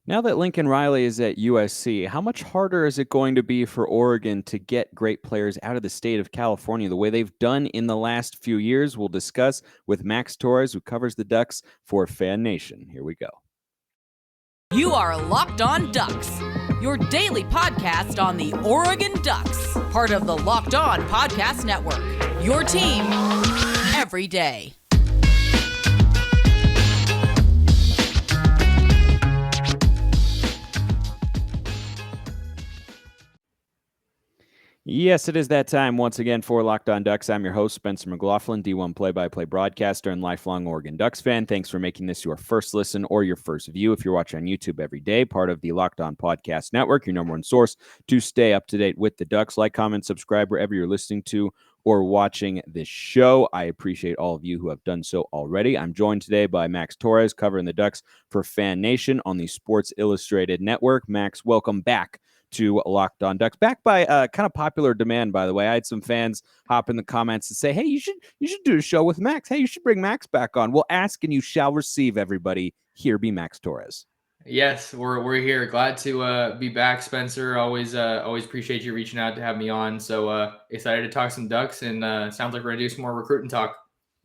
Now that Lincoln Riley is at USC, how much harder is it going to be for Oregon to get great players out of the state of California the way they've done in the last few years? We'll discuss with Max Torres, who covers the Ducks for Fan Nation. Here we go. You are Locked On Ducks, your daily podcast on the Oregon Ducks, part of the Locked On Podcast Network, your team every day. Yes, it is that time once again for Locked On Ducks. I'm your host, Spencer McLaughlin, D1 play-by-play broadcaster and lifelong Oregon Ducks fan. Thanks for making this your first listen or your first view if you're watching on YouTube every day, part of the Locked On Podcast Network, your number one source to stay up to date with the Ducks. Like, comment, subscribe wherever you're listening to or watching this show. I appreciate all of you who have done so already. I'm joined today by Max Torres, covering the Ducks for Fan Nation on the Sports Illustrated Network. Max, welcome back to Locked On Ducks. Back by kind of popular demand, by the way. I had some fans hop in the comments and say, hey, you should do a show with Max. Hey, you should bring Max back on. We'll ask and you shall receive, everybody. Here be Max Torres. Yes, we're here. Glad to be back, Spencer. Always appreciate you reaching out to have me on. So excited to talk some Ducks, and sounds like we're gonna do some more recruiting talk.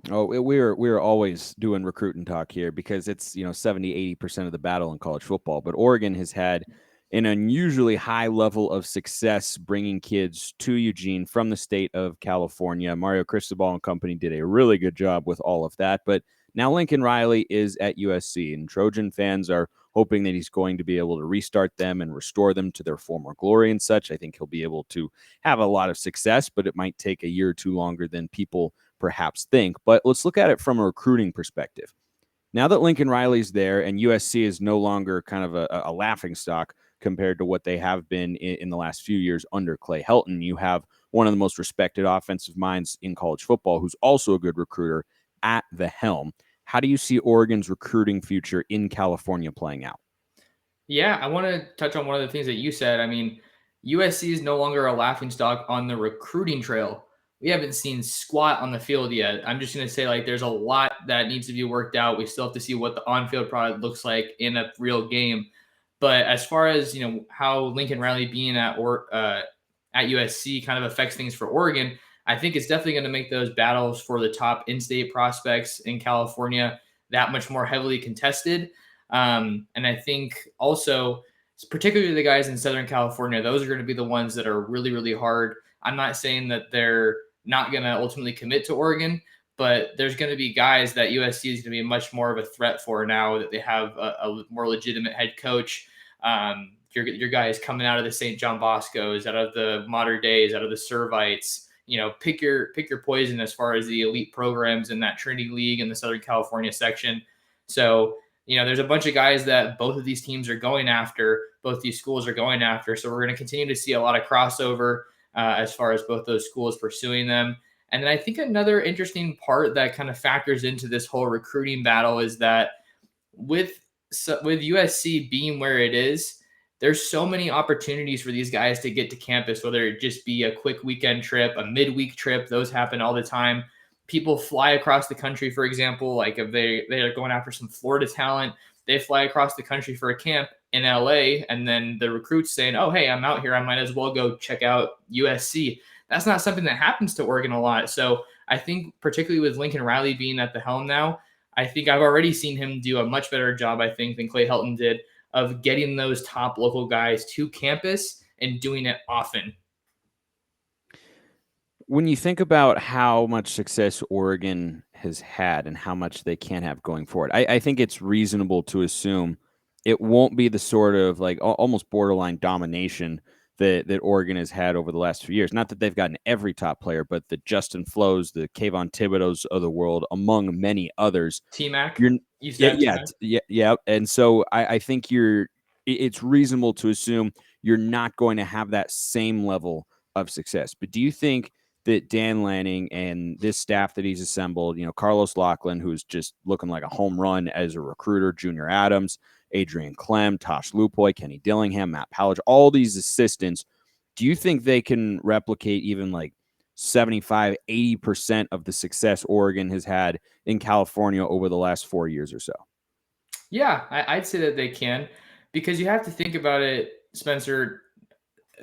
Oh, we're always doing recruiting talk here because it's 70-80% of the battle in college football. But Oregon has had an unusually high level of success bringing kids to Eugene from the state of California. Mario Cristobal and company did a really good job with all of that. But now Lincoln Riley is at USC, and Trojan fans are hoping that he's going to be able to restart them and restore them to their former glory and such. I think he'll be able to have a lot of success, but it might take a year or two longer than people perhaps think. But let's look at it from a recruiting perspective. Now that Lincoln Riley's there and USC is no longer kind of a laughingstock compared to what they have been in the last few years under Clay Helton, you have one of the most respected offensive minds in college football who's also a good recruiter at the helm. How do you see Oregon's recruiting future in California playing out? Yeah, I want to touch on one of the things that you said. I mean, USC is no longer a laughingstock on the recruiting trail. We haven't seen squat on the field yet. I'm just going to say, like, there's a lot that needs to be worked out. We still have to see what the on-field product looks like in a real game. But as far as, how Lincoln Riley being at USC kind of affects things for Oregon, I think it's definitely going to make those battles for the top in-state prospects in California that much more heavily contested. And I think also, particularly the guys in Southern California, those are going to be the ones that are really, really hard. I'm not saying that they're not going to ultimately commit to Oregon, but there's going to be guys that USC is going to be much more of a threat for now that they have a more legitimate head coach. Your guys coming out of the St. John Boscos, out of the Modern Days, out of the Servites, pick your poison as far as the elite programs in that Trinity League and the Southern California section. So, there's a bunch of guys that both of these teams are going after, both these schools are going after. So we're going to continue to see a lot of crossover as far as both those schools pursuing them. And then I think another interesting part that kind of factors into this whole recruiting battle is that with USC being where it is, there's so many opportunities for these guys to get to campus, whether it just be a quick weekend trip, a midweek trip. Those happen all the time. People fly across the country, for example, like if they're going after some Florida talent, they fly across the country for a camp in LA, and then the recruit's saying, oh, hey, I'm out here. I might as well go check out USC. That's not something that happens to Oregon a lot. So I think particularly with Lincoln Riley being at the helm now, I think I've already seen him do a much better job, I think, than Clay Helton did of getting those top local guys to campus and doing it often. When you think about how much success Oregon has had and how much they can have going forward, I think it's reasonable to assume it won't be the sort of like almost borderline domination that Oregon has had over the last few years. Not that they've gotten every top player, but the Justin Flowe's, the Kayvon Thibodeaux of the world, among many others. T-Mac? Yeah. And so I think it's reasonable to assume you're not going to have that same level of success. But do you think that Dan Lanning and this staff that he's assembled, Carlos Lachlan, who's just looking like a home run as a recruiter, Junior Adams, Adrian Clem, Tosh Lupoy, Kenny Dillingham, Matt Powledge, all these assistants, do you think they can replicate even like 75, 80% of the success Oregon has had in California over the last 4 years or so? Yeah, I'd say that they can. because you have to think about it, Spencer.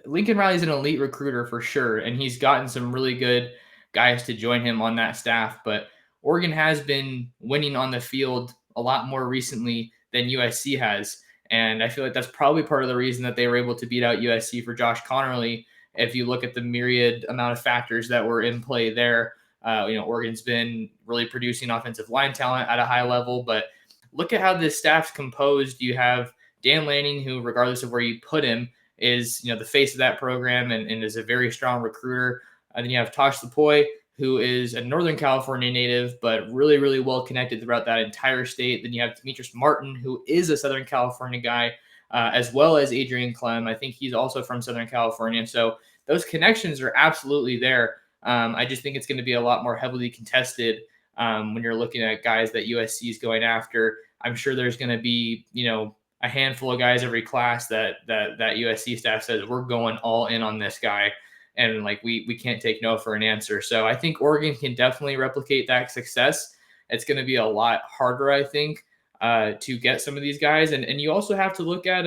Lincoln Riley's an elite recruiter for sure, and he's gotten some really good guys to join him on that staff. But Oregon has been winning on the field a lot more recently than USC has. And I feel like that's probably part of the reason that they were able to beat out USC for Josh Connerly. If you look at the myriad amount of factors that were in play there, Oregon's been really producing offensive line talent at a high level. But look at how this staff's composed. You have Dan Lanning, who, regardless of where you put him, is the face of that program and is a very strong recruiter. And then you have Tosh Lupoi, who is a Northern California native, but really, really well connected throughout that entire state. Then you have Demetrius Martin, who is a Southern California guy, as well as Adrian Clem. I think he's also from Southern California. So those connections are absolutely there. I just think it's going to be a lot more heavily contested when you're looking at guys that USC is going after. I'm sure there's going to be, a handful of guys every class that USC staff says we're going all in on this guy, and like we can't take no for an answer. So I think Oregon can definitely replicate that success. It's going to be a lot harder, I think, to get some of these guys, and you also have to look at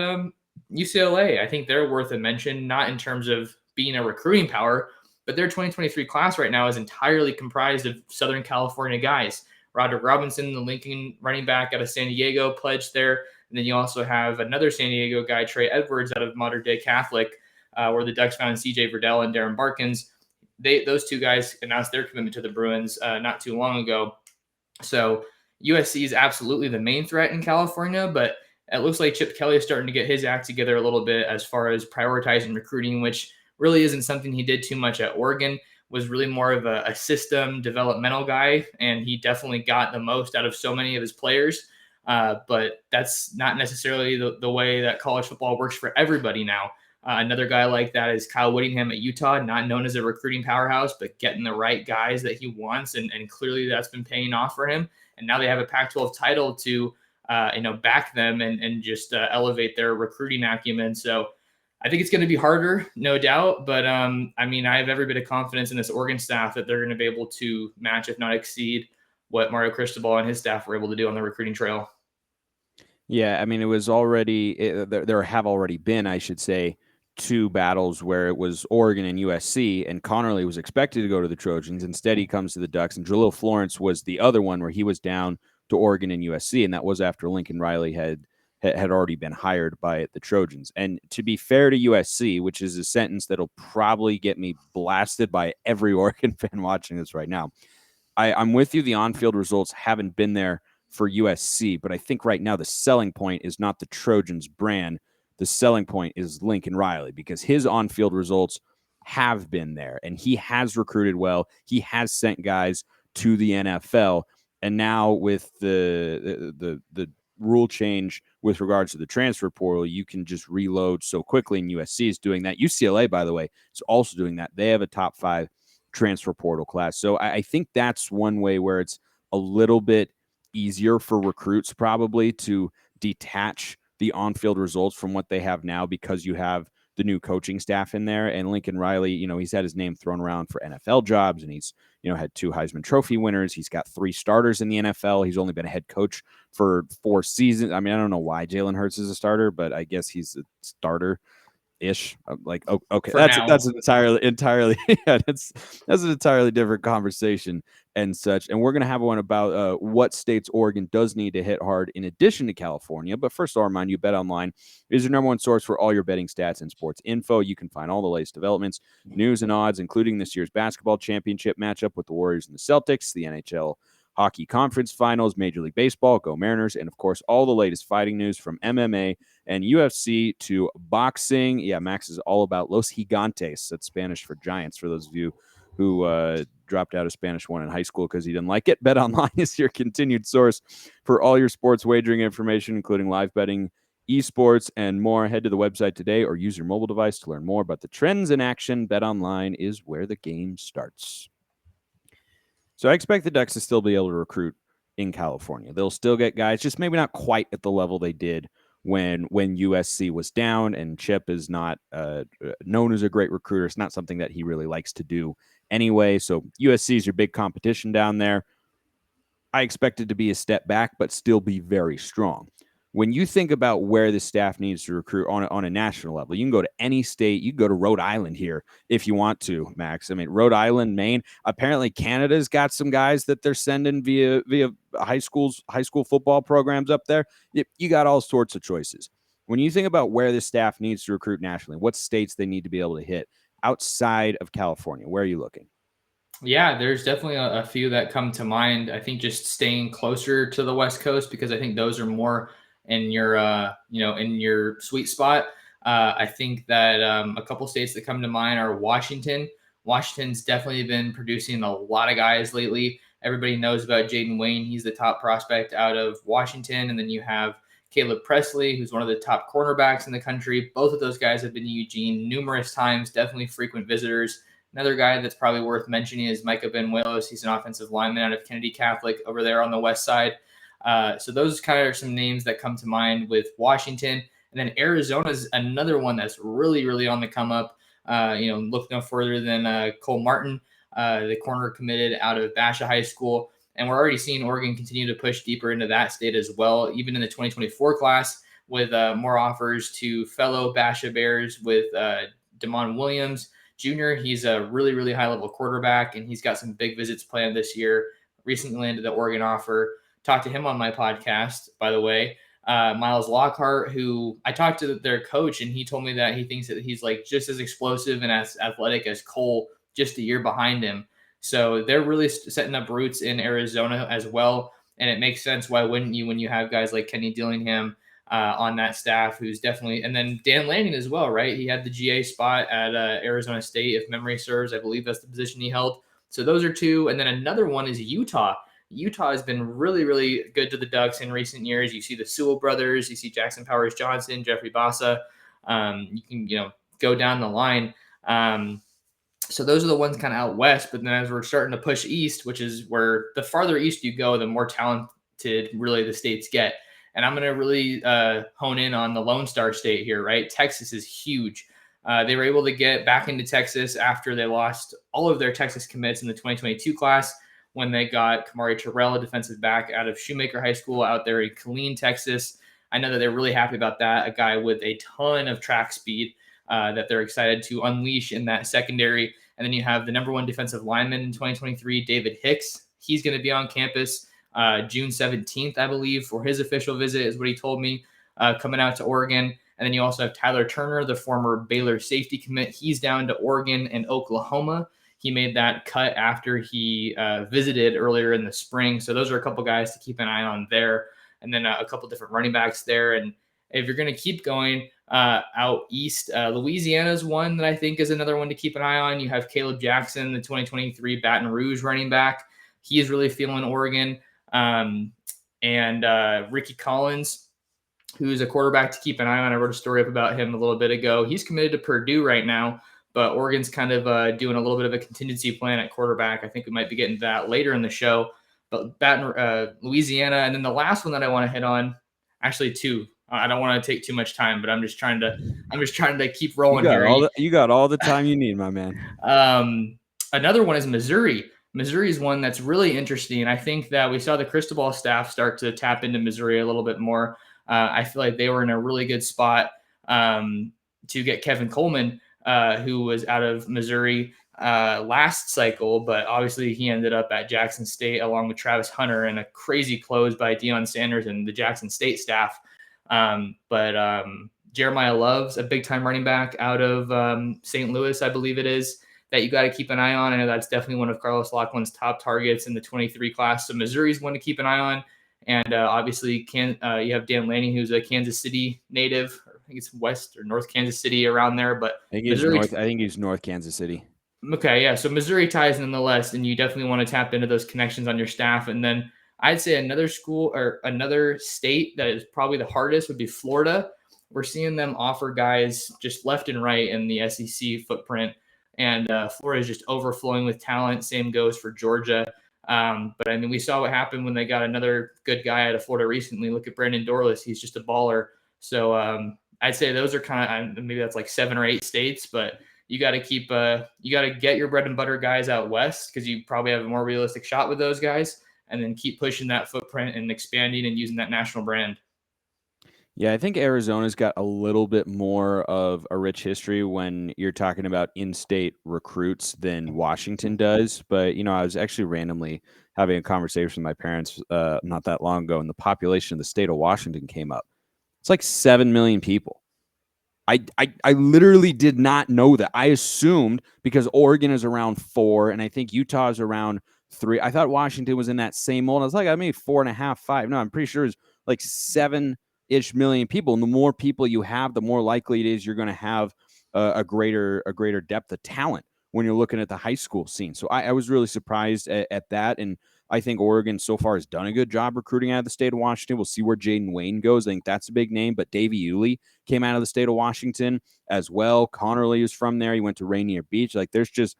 UCLA. I think they're worth a mention, not in terms of being a recruiting power, but their 2023 class right now is entirely comprised of Southern California guys. Roderick Robinson, the Lincoln running back out of San Diego, pledged there. And then you also have another San Diego guy, Trey Edwards, out of Modern Day Catholic, where the Ducks found C.J. Verdell and Darren Barkins. Those two guys announced their commitment to the Bruins not too long ago. So USC is absolutely the main threat in California, but it looks like Chip Kelly is starting to get his act together a little bit as far as prioritizing recruiting, which really isn't something he did too much at Oregon. Was really more of a system developmental guy, and he definitely got the most out of so many of his players. But that's not necessarily the way that college football works for everybody now. Another guy like that is Kyle Whittingham at Utah, not known as a recruiting powerhouse, but getting the right guys that he wants, and clearly that's been paying off for him. And now they have a Pac-12 title to back them and just elevate their recruiting acumen. So I think it's going to be harder, no doubt. But I have every bit of confidence in this Oregon staff that they're going to be able to match, if not exceed, what Mario Cristobal and his staff were able to do on the recruiting trail. Yeah, I mean, it was already there have already been, I should say, two battles where it was Oregon and USC, and Connerly was expected to go to the Trojans. Instead, he comes to the Ducks, and Jalil Florence was the other one where he was down to Oregon and USC, and that was after Lincoln Riley had already been hired by the Trojans. And to be fair to USC, which is a sentence that'll probably get me blasted by every Oregon fan watching this right now, I'm with you. The on-field results haven't been there for USC, but I think right now the selling point is not the Trojans brand. The selling point is Lincoln Riley, because his on-field results have been there, and he has recruited well. He has sent guys to the NFL, and now with the rule change with regards to the transfer portal, you can just reload so quickly, and USC is doing that. UCLA, by the way, is also doing that. They have a top 5 transfer portal class. So I think that's one way where it's a little bit easier for recruits probably to detach the on-field results from what they have now, because you have the new coaching staff in there. And Lincoln Riley, he's had his name thrown around for NFL jobs, and he's, had 2 Heisman Trophy winners. He's got 3 starters in the NFL. He's only been a head coach for 4 seasons. I mean, I don't know why Jalen Hurts is a starter, but I guess he's a starter ish. Like, okay, that's an entirely yeah, that's an entirely different conversation and such. And we're gonna have one about what states Oregon does need to hit hard in addition to California. But first, I'll remind you, BetOnline is your number one source for all your betting stats and sports info. You can find all the latest developments, news, and odds, including this year's basketball championship matchup with the Warriors and the Celtics, the NHL Hockey Conference Finals, Major League Baseball, go Mariners, and of course all the latest fighting news from MMA and UFC to boxing. Yeah, Max is all about Los Gigantes. That's Spanish for giants, for those of you who dropped out of Spanish 1 in high school because he didn't like it. BetOnline is your continued source for all your sports wagering information, including live betting, esports, and more. Head to the website today or use your mobile device to learn more about the trends in action. BetOnline is where the game starts. So I expect the Ducks to still be able to recruit in California. They'll still get guys, just maybe not quite at the level they did when USC was down, and Chip is not known as a great recruiter. It's not something that he really likes to do anyway. So USC is your big competition down there. I expect it to be a step back, but still be very strong. when you think about where the staff needs to recruit on a national level, you can go to any state. You can go to Rhode Island here if you want to, Max. I mean, Rhode Island, Maine. Apparently, Canada's got some guys that they're sending via high school football programs up there. You got all sorts of choices. When you think about where the staff needs to recruit nationally, what states they need to be able to hit outside of California, where are you looking? Yeah, there's definitely a few that come to mind. I think just staying closer to the West Coast, because I think those are more in your in your sweet spot. I think that a couple states that come to mind are Washington. Washington's definitely been producing a lot of guys lately. Everybody knows about Jaden Wayne. He's the top prospect out of Washington. And then you have Caleb Presley, who's one of the top cornerbacks in the country. Both of those guys have been to Eugene numerous times, definitely frequent visitors. Another guy that's probably worth mentioning is Micah Benuelos. He's an offensive lineman out of Kennedy Catholic over there on the west side. So those kind of are some names that come to mind with Washington. And then Arizona is another one that's really, really on the come up. Look no further than Cole Martin, the corner committed out of Basha High School. And we're already seeing Oregon continue to push deeper into that state as well, even in the 2024 class with more offers to fellow Basha Bears with Damon Williams Jr. He's a really, really high-level quarterback, and he's got some big visits planned this year. Recently landed the Oregon offer. Talked to him on my podcast, by the way. Miles Lockhart, who I talked to their coach, and he told me that he thinks that he's like just as explosive and as athletic as Cole, just a year behind him. So they're really setting up roots in Arizona as well. And it makes sense. Why wouldn't you when you have guys like Kenny Dillingham on that staff, who's definitely, and then Dan Lanning as well, right? He had the GA spot at Arizona State, if memory serves. I believe that's the position he held. So those are two. And then another one is Utah. Utah has been really, really good to the Ducks in recent years. You see the Sewell brothers, you see Jackson Powers Johnson, Jeffrey Bassa. You can, go down the line. So those are the ones kind of out west. But then as we're starting to push east, which is where the farther east you go, the more talented really the states get. And I'm going to really hone in on the Lone Star State here, right? Texas is huge. They were able to get back into Texas after they lost all of their Texas commits in the 2022 class when they got Kamari Terrell, a defensive back out of Shoemaker High School out there in Killeen, Texas. I know that they're really happy about that. A guy with a ton of track speed that they're excited to unleash in that secondary. And then you have the number one defensive lineman in 2023, David Hicks. He's going to be on campus June 17th, I believe, for his official visit is what he told me, coming out to Oregon. And then you also have Tyler Turner, the former Baylor safety commit. He's down to Oregon and Oklahoma. He made that cut after he visited earlier in the spring. So those are a couple guys to keep an eye on there. And then a couple different running backs there. And if you're going to keep going out east, Louisiana's one that I think is another one to keep an eye on. You have Caleb Jackson, the 2023 Baton Rouge running back. He is really feeling Oregon. And Ricky Collins, who's a quarterback to keep an eye on. I wrote a story up about him a little bit ago. He's committed to Purdue right now, but Oregon's kind of doing a little bit of a contingency plan at quarterback. I think we might be getting to that later in the show. But Louisiana, and then the last one that I want to hit on, actually two. I don't want to take too much time, but I'm just trying to keep rolling here. You got all the time you need, my man. Another one is Missouri. Missouri is one that's really interesting. I think that we saw the Cristobal staff start to tap into Missouri a little bit more. I feel like they were in a really good spot to get Kevin Coleman, who was out of Missouri last cycle, but obviously he ended up at Jackson State along with Travis Hunter and a crazy close by Deion Sanders and the Jackson State staff. But Jeremiah Love's a big-time running back out of St. Louis, I believe it is, that you got to keep an eye on. I know that's definitely one of Carlos Laughlin's top targets in the 23 class. So Missouri's one to keep an eye on. And obviously, you have Dan Lanning, who's a Kansas City native. I think it's West or North Kansas City around there. But I think he's North Kansas City. Okay, yeah. So Missouri ties nonetheless, and you definitely want to tap into those connections on your staff. And then I'd say another school or another state that is probably the hardest would be Florida. We're seeing them offer guys just left and right in the SEC footprint. And Florida is just overflowing with talent. Same goes for Georgia. But I mean, we saw what happened when they got another good guy out of Florida recently. Look at Brandon Dorless. He's just a baller. So I'd say those are kind of, maybe that's like 7 or 8 states, but you got to get your bread and butter guys out west because you probably have a more realistic shot with those guys, and then keep pushing that footprint and expanding and using that national brand. Yeah, I think Arizona's got a little bit more of a rich history when you're talking about in-state recruits than Washington does. But, I was actually randomly having a conversation with my parents not that long ago, and the population of the state of Washington came up. It's like 7 million people. I literally did not know that. I assumed because Oregon is around 4, and I think Utah is around 3. I thought Washington was in that same mold. I was like, I mean, 4.5, 5. No, I'm pretty sure it's like 7-ish million people. And the more people you have, the more likely it is you're going to have a greater depth of talent when you're looking at the high school scene. So I was really surprised at that. And I think Oregon so far has done a good job recruiting out of the state of Washington. We'll see where Jaden Wayne goes. I think that's a big name. But Davey Uli came out of the state of Washington as well. Connerly is from there. He went to Rainier Beach. Like there's just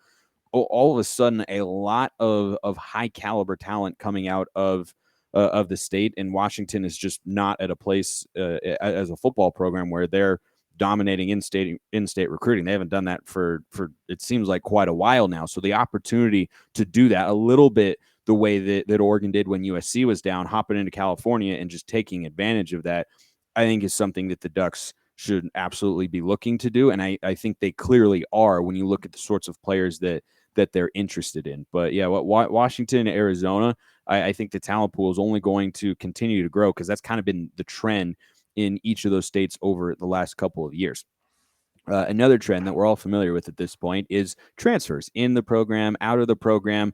all of a sudden a lot of high caliber talent coming out of the state, and Washington is just not at a place as a football program where they're dominating in-state recruiting. They haven't done that for it seems like quite a while now. So the opportunity to do that a little bit the way that Oregon did when USC was down, hopping into California and just taking advantage of that, I think is something that the Ducks should absolutely be looking to do. And I think they clearly are when you look at the sorts of players that they're interested in. But yeah, Washington, Arizona, I think the talent pool is only going to continue to grow because that's kind of been the trend in each of those states over the last couple of years. Another trend that we're all familiar with at this point is transfers in the program, out of the program,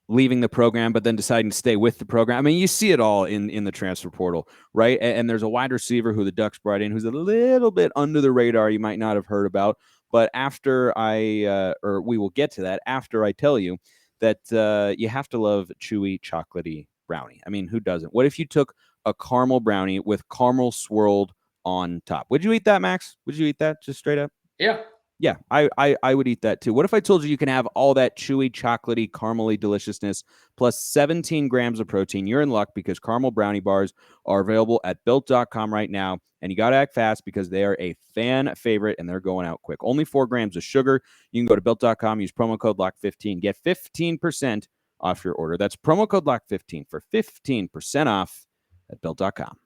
leaving the program, but then deciding to stay with the program. I mean, you see it all in the transfer portal, right? And there's a wide receiver who the Ducks brought in who's a little bit under the radar. You might not have heard about, but after or we will get to that after I tell you that you have to love chewy, chocolatey brownie. I mean, who doesn't? What if you took a caramel brownie with caramel swirled on top? Would you eat that, Max? Would you eat that just straight up? Yeah. Yeah, I would eat that too. What if I told you can have all that chewy, chocolatey, caramely deliciousness plus 17 grams of protein? You're in luck because caramel brownie bars are available at built.com right now. And you got to act fast because they are a fan favorite and they're going out quick. Only 4 grams of sugar. You can go to built.com, use promo code LOCK15, get 15% off your order. That's promo code LOCK15 for 15% off at built.com.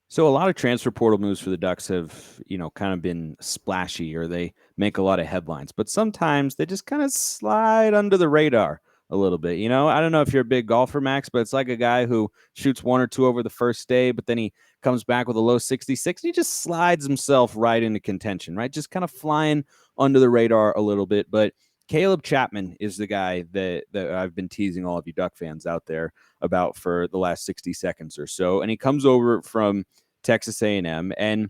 So a lot of transfer portal moves for the Ducks have, kind of been splashy or they make a lot of headlines, but sometimes they just kind of slide under the radar a little bit. I don't know if you're a big golfer, Max, but it's like a guy who shoots 1 or 2 over the first day, but then he comes back with a low 66 and he just slides himself right into contention, right? Just kind of flying under the radar a little bit. But Caleb Chapman is the guy that I've been teasing all of you Duck fans out there about for the last 60 seconds or so. And he comes over from Texas A&M, and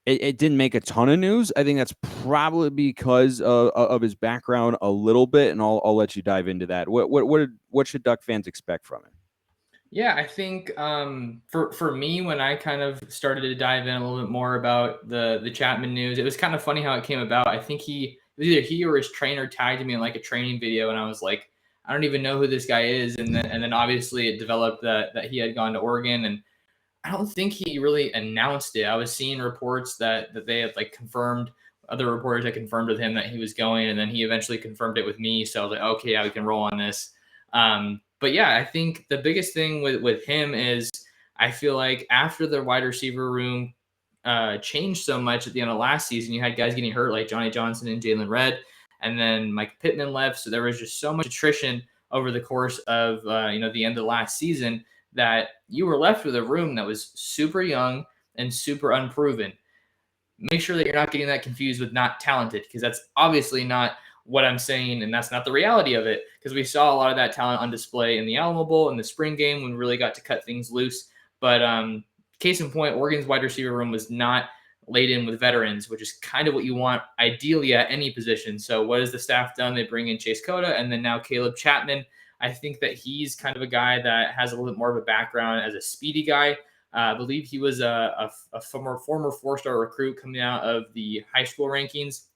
it didn't make a ton of news. I think that's probably because of his background a little bit, and I'll let you dive into that. What should Duck fans expect from him? Yeah, I think for me, when I kind of started to dive in a little bit more about the Chapman news, it was kind of funny how it came about. I think it was either he or his trainer tagged me in like a training video, and I was like, I don't even know who this guy is. And then obviously it developed that he had gone to Oregon, and I don't think he really announced it. I was seeing reports that they had like confirmed, other reporters had confirmed with him that he was going, and then he eventually confirmed it with me. So I was like, okay, yeah, we can roll on this. But yeah, I think the biggest thing with him is I feel like after the wide receiver room changed so much at the end of last season, you had guys getting hurt like Johnny Johnson and Jalen Redd, and then Mike Pittman left. So there was just so much attrition over the course of the end of last season that you were left with a room that was super young and super unproven. Make sure that you're not getting that confused with not talented, because that's obviously not what I'm saying, and that's not the reality of it, because we saw a lot of that talent on display in the Alamo Bowl in the spring game when we really got to cut things loose. But case in point, Oregon's wide receiver room was not laden with veterans, which is kind of what you want ideally at any position. So what has the staff done? They bring in Chase Cota and then now Caleb Chapman. I think that he's kind of a guy that has a little bit more of a background as a speedy guy. I believe he was a former 4-star recruit coming out of the high school rankings.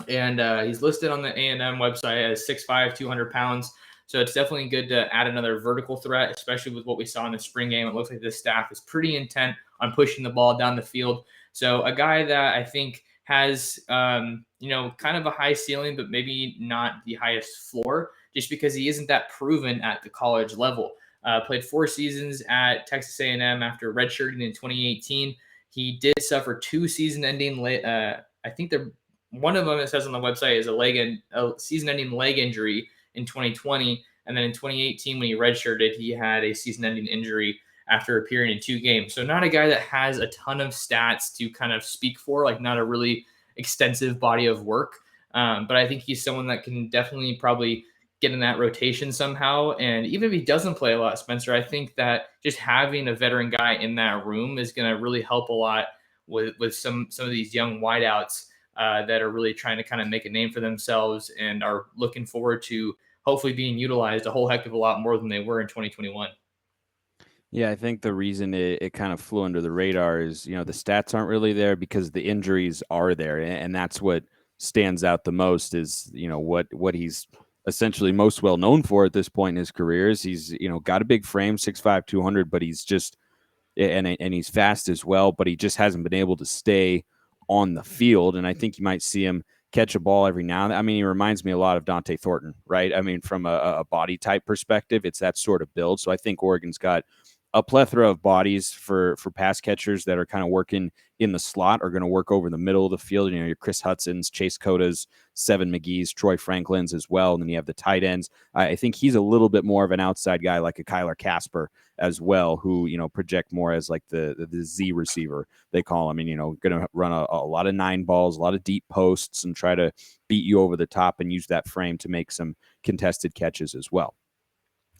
And he's listed on the A&M website as 6'5", 200 pounds. So it's definitely good to add another vertical threat, especially with what we saw in the spring game. It looks like this staff is pretty intent on pushing the ball down the field. So a guy that I think has, kind of a high ceiling, but maybe not the highest floor, just because he isn't that proven at the college level. Played 4 seasons at Texas A&M after redshirting in 2018. He did suffer 2 season-ending. I think one of them, it says on the website, is a season-ending leg injury in 2020, and then in 2018 when he redshirted, he had a season-ending injury after appearing in 2 games. So not a guy that has a ton of stats to kind of speak for, like not a really extensive body of work. But I think he's someone that can definitely probably get in that rotation somehow. And even if he doesn't play a lot, Spencer, I think that just having a veteran guy in that room is going to really help a lot with some of these young wideouts that are really trying to kind of make a name for themselves and are looking forward to hopefully being utilized a whole heck of a lot more than they were in 2021. Yeah, I think the reason it kind of flew under the radar is, the stats aren't really there because the injuries are there. And that's what stands out the most is, what he's essentially most well known for at this point in his career is he's, got a big frame, 6'5", 200, but he's just, and he's fast as well, but he just hasn't been able to stay on the field. And I think you might see him catch a ball every now and then. I mean, he reminds me a lot of Dante Thornton, right? I mean, from a body type perspective, it's that sort of build. So I think Oregon's got a plethora of bodies for pass catchers that are kind of working in the slot, are going to work over the middle of the field. Your Chris Hudson's, Chase Cotas, Seven McGee's, Troy Franklin's as well. And then you have the tight ends. I think he's a little bit more of an outside guy like a Kyler Casper as well, who, project more as like the Z receiver, they call him. And, going to run a lot of 9 balls, a lot of deep posts and try to beat you over the top and use that frame to make some contested catches as well.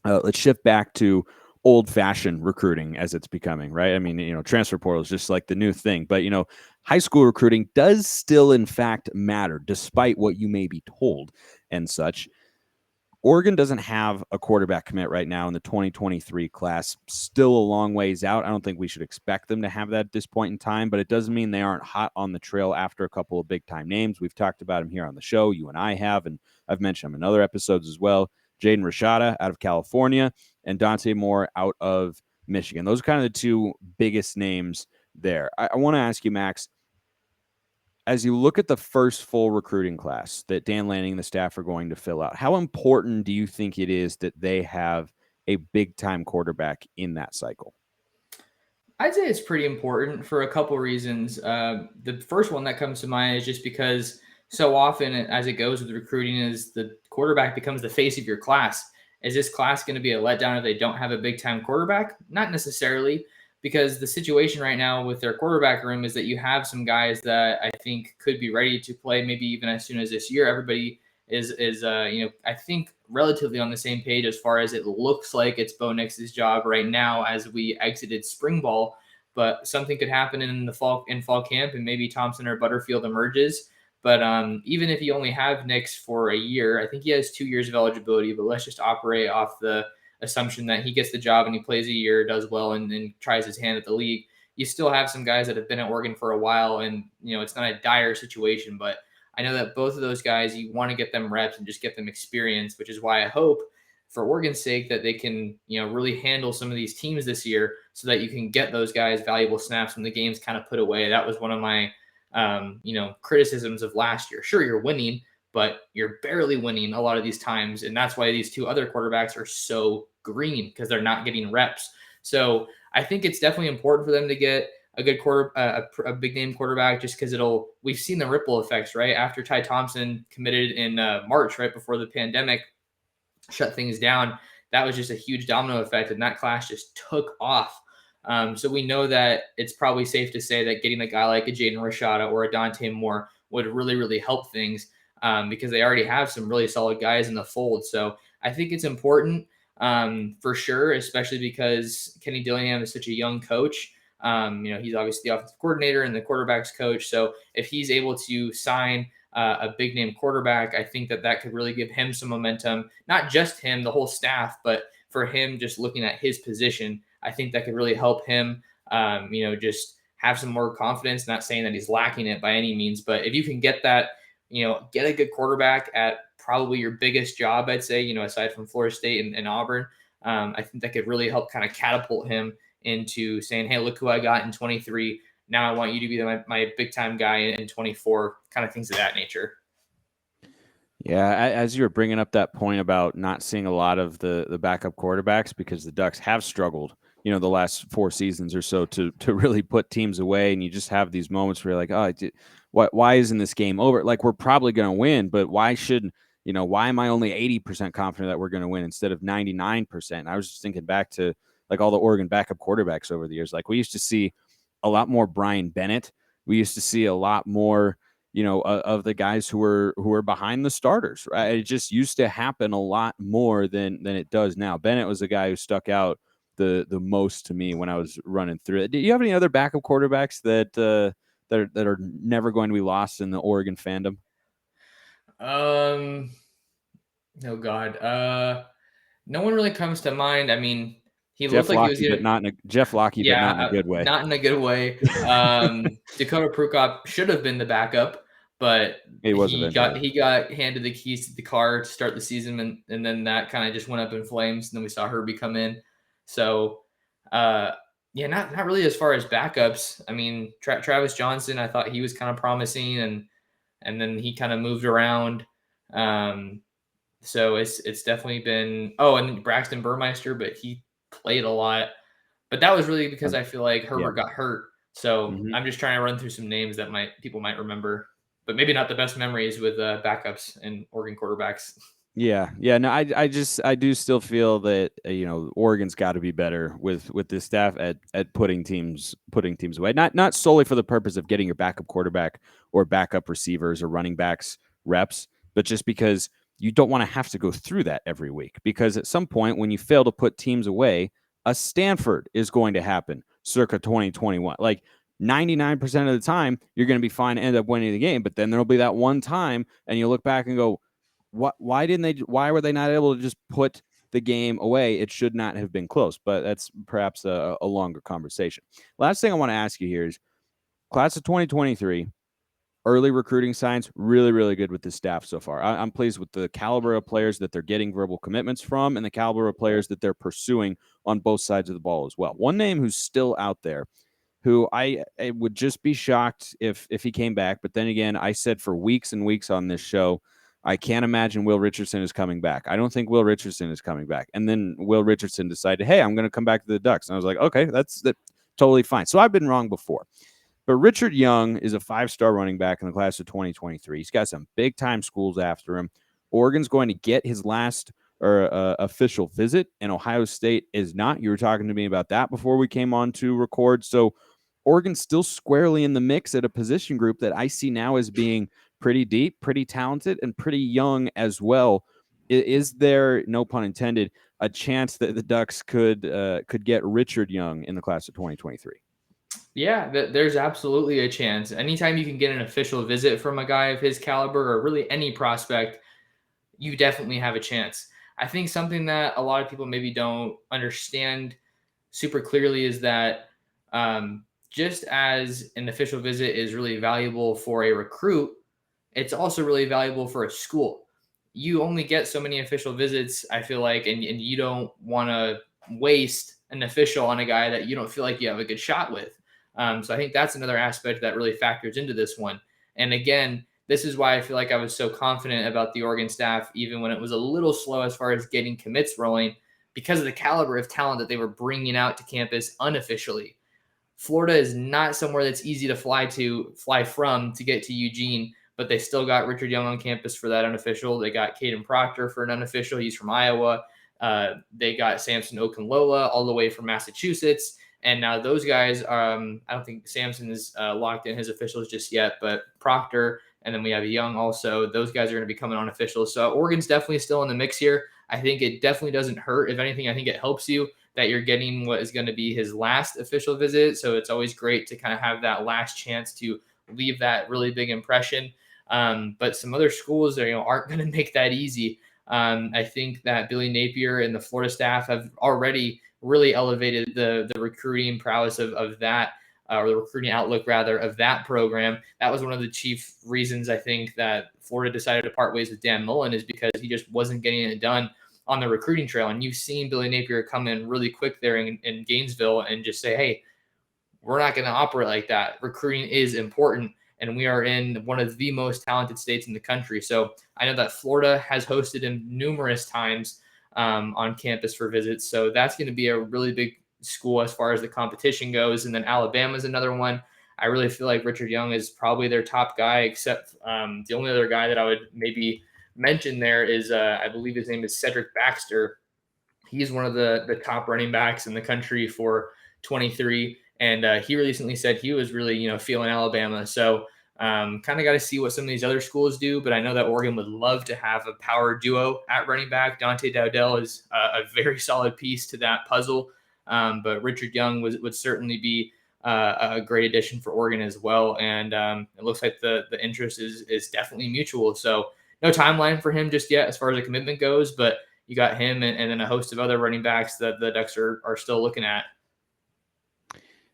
Let's shift back to old-fashioned recruiting as it's becoming, right? I mean, transfer portal is just like the new thing, but, high school recruiting does still, in fact, matter, despite what you may be told and such. Oregon doesn't have a quarterback commit right now in the 2023 class. Still a long ways out. I don't think we should expect them to have that at this point in time, but it doesn't mean they aren't hot on the trail after a couple of big-time names. We've talked about them here on the show. You and I have, and I've mentioned them in other episodes as well. Jaden Rashada out of California and Dante Moore out of Michigan. Those are kind of the 2 biggest names there. I want to ask you, Max, as you look at the first full recruiting class that Dan Lanning and the staff are going to fill out, how important do you think it is that they have a big-time quarterback in that cycle? I'd say it's pretty important for a couple reasons. The first one that comes to mind is just because so often as it goes with recruiting is the quarterback becomes the face of your class. Is this class going to be a letdown if they don't have a big-time quarterback? Not necessarily, because the situation right now with their quarterback room is that you have some guys that I think could be ready to play maybe even as soon as this year. Everybody is I think relatively on the same page as far as it looks like it's Bo Nix's job right now as we exited spring ball, but something could happen in fall camp and maybe Thompson or Butterfield emerges. But even if you only have Nix for a year, I think he has 2 years of eligibility, but let's just operate off the assumption that he gets the job and he plays a year, does well, and then tries his hand at the league. You still have some guys that have been at Oregon for a while, and it's not a dire situation, but I know that both of those guys, you want to get them reps and just get them experience, which is why I hope for Oregon's sake that they can, really handle some of these teams this year so that you can get those guys valuable snaps when the game's kind of put away. That was one of my criticisms of last year. Sure, you're winning, but you're barely winning a lot of these times. And that's why these 2 other quarterbacks are so green, because they're not getting reps. So I think it's definitely important for them to get a good a big name quarterback, just because we've seen the ripple effects, right? After Ty Thompson committed in March, right before the pandemic shut things down, that was just a huge domino effect. And that class just took off. So we know that it's probably safe to say that getting a guy like a Jaden Rashada or a Dante Moore would really, really help things because they already have some really solid guys in the fold. So I think it's important for sure, especially because Kenny Dillingham is such a young coach. He's obviously the offensive coordinator and the quarterback's coach. So if he's able to sign a big name quarterback, I think that could really give him some momentum, not just him, the whole staff, but for him just looking at his position. I think that could really help him, just have some more confidence. Not saying that he's lacking it by any means, but if you can get that, get a good quarterback at probably your biggest job, I'd say, aside from Florida State and Auburn, I think that could really help kind of catapult him into saying, hey, look who I got in 23. Now I want you to be my big time guy in 24, kind of things of that nature. Yeah, as you were bringing up that point about not seeing a lot of the backup quarterbacks because the Ducks have struggled, the last 4 seasons or so to really put teams away, and you just have these moments where you're like, oh, why isn't this game over? Like we're probably going to win, but why shouldn't why am I only 80% confident that we're going to win instead of 99%? I was just thinking back to like all the Oregon backup quarterbacks over the years. Like we used to see a lot more Brian Bennett. We used to see a lot more of the guys who were behind the starters, right? It just used to happen a lot more than it does now. Bennett was the guy who stuck out the most to me when I was running through it. Do you have any other backup quarterbacks that are never going to be lost in the Oregon fandom? Oh God. No one really comes to mind. I mean, he looked Jeff like he was Lockie, but gonna. not in a Jeff Lockie, but Yeah, not in a good way. not in a good way. Dakota Prukop should have been the backup, but He was he got eventually. he got handed the keys to the car to start the season, and then that kind of just went up in flames. And then we saw Herbie come in. So, uh, yeah, not really as far as backups. I mean, Travis Johnson, I thought he was kind of promising, and then he kind of moved around. Um, so it's definitely been. Oh, and Braxton Burmeister, but he played a lot. But that was really because I feel like Yeah. Herbert got hurt. So Mhm. I'm just trying to run through some names that people might remember, but maybe not the best memories with backups and Oregon quarterbacks. Yeah. No, I do still feel that Oregon's got to be better with this staff at putting teams away. Not solely for the purpose of getting your backup quarterback or backup receivers or running backs reps, but just because you don't want to have to go through that every week. Because at some point, when you fail to put teams away, a Stanford is going to happen circa 2021. Like 99% of the time, you're going to be fine to end up winning the game, but then there'll be that one time, and you look back and go, why were they not able to just put the game away? It should not have been close, but that's perhaps a longer conversation. Last thing I want to ask you here is class of 2023, early recruiting signs, really, really good with the staff so far. I'm pleased with the caliber of players that they're getting verbal commitments from and the caliber of players that they're pursuing on both sides of the ball as well. One name who's still out there who I would just be shocked if he came back. But then again, I said for weeks and weeks on this show, I can't imagine Will Richardson is coming back. I don't think Will Richardson is coming back. And then Will Richardson decided, hey, I'm going to come back to the Ducks. And I was like, okay, that's totally fine. So I've been wrong before. But Richard Young is a 5-star running back in the class of 2023. He's got some big time schools after him. Oregon's going to get his last official visit, and Ohio State is not. You were talking to me about that before we came on to record. So Oregon's still squarely in the mix at a position group that I see now as being pretty deep, pretty talented, and pretty young as well. Is there, no pun intended, a chance that the Ducks could get Richard Young in the class of 2023? Yeah, there's absolutely a chance. Anytime you can get an official visit from a guy of his caliber or really any prospect, you definitely have a chance. I think something that a lot of people maybe don't understand super clearly is that just as an official visit is really valuable for a recruit, it's also really valuable for a school. You only get so many official visits, I feel like, and you don't want to waste an official on a guy that you don't feel like you have a good shot with. So I think that's another aspect that really factors into this one. And again, this is why I feel like I was so confident about the Oregon staff, even when it was a little slow as far as getting commits rolling, because of the caliber of talent that they were bringing out to campus unofficially. Florida is not somewhere that's easy to fly from to get to Eugene, but they still got Richard Young on campus for that unofficial. They got Caden Proctor for an unofficial. He's from Iowa. They got Samson Okunlola all the way from Massachusetts. And now those guys, I don't think Samson is locked in his officials just yet, but Proctor, and then we have Young also. Those guys are going to be coming on officials. So Oregon's definitely still in the mix here. I think it definitely doesn't hurt. If anything, I think it helps you that you're getting what is going to be his last official visit. So it's always great to kind of have that last chance to leave that really big impression. But some other schools are, aren't going to make that easy. I think that Billy Napier and the Florida staff have already really elevated the recruiting prowess of that, or the recruiting outlook rather of that program. That was one of the chief reasons I think that Florida decided to part ways with Dan Mullen, is because he just wasn't getting it done on the recruiting trail. And you've seen Billy Napier come in really quick there in Gainesville and just say, hey, we're not going to operate like that. Recruiting is important. and we are in one of the most talented states in the country. So I know that Florida has hosted him numerous times on campus for visits. So that's going to be a really big school as far as the competition goes. And then Alabama is another one. I really feel like Richard Young is probably their top guy, except the only other guy that I would maybe mention there is, I believe his name is Cedric Baxter. He's one of the top running backs in the country for 23. And he recently said he was really, feeling Alabama. So kind of got to see what some of these other schools do. But I know that Oregon would love to have a power duo at running back. Dante Dowdell is a very solid piece to that puzzle. But Richard Young would certainly be a great addition for Oregon as well. And it looks like the interest is definitely mutual. So no timeline for him just yet as far as the commitment goes, but you got him and then a host of other running backs that the Ducks are still looking at.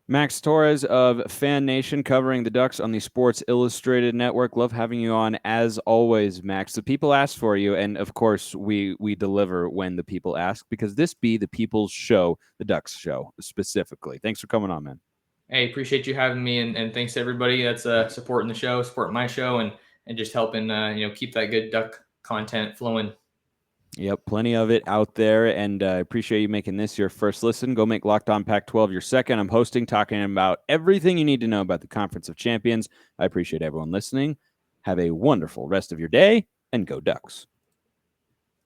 Max Torres of Fan Nation covering the Ducks on the Sports Illustrated Network. Love having you on as always, Max. The people ask for you, and of course we deliver when the people ask, because this be the people's show, the Ducks show specifically. Thanks for coming on, man. Hey, appreciate you having me, and thanks to everybody that's supporting the show, supporting my show, and just helping keep that good Duck content flowing. Yep, plenty of it out there, and I appreciate you making this your first listen. Go make Locked On Pac-12 your second. I'm hosting, talking about everything you need to know about the Conference of Champions. I appreciate everyone listening. Have a wonderful rest of your day, and go Ducks.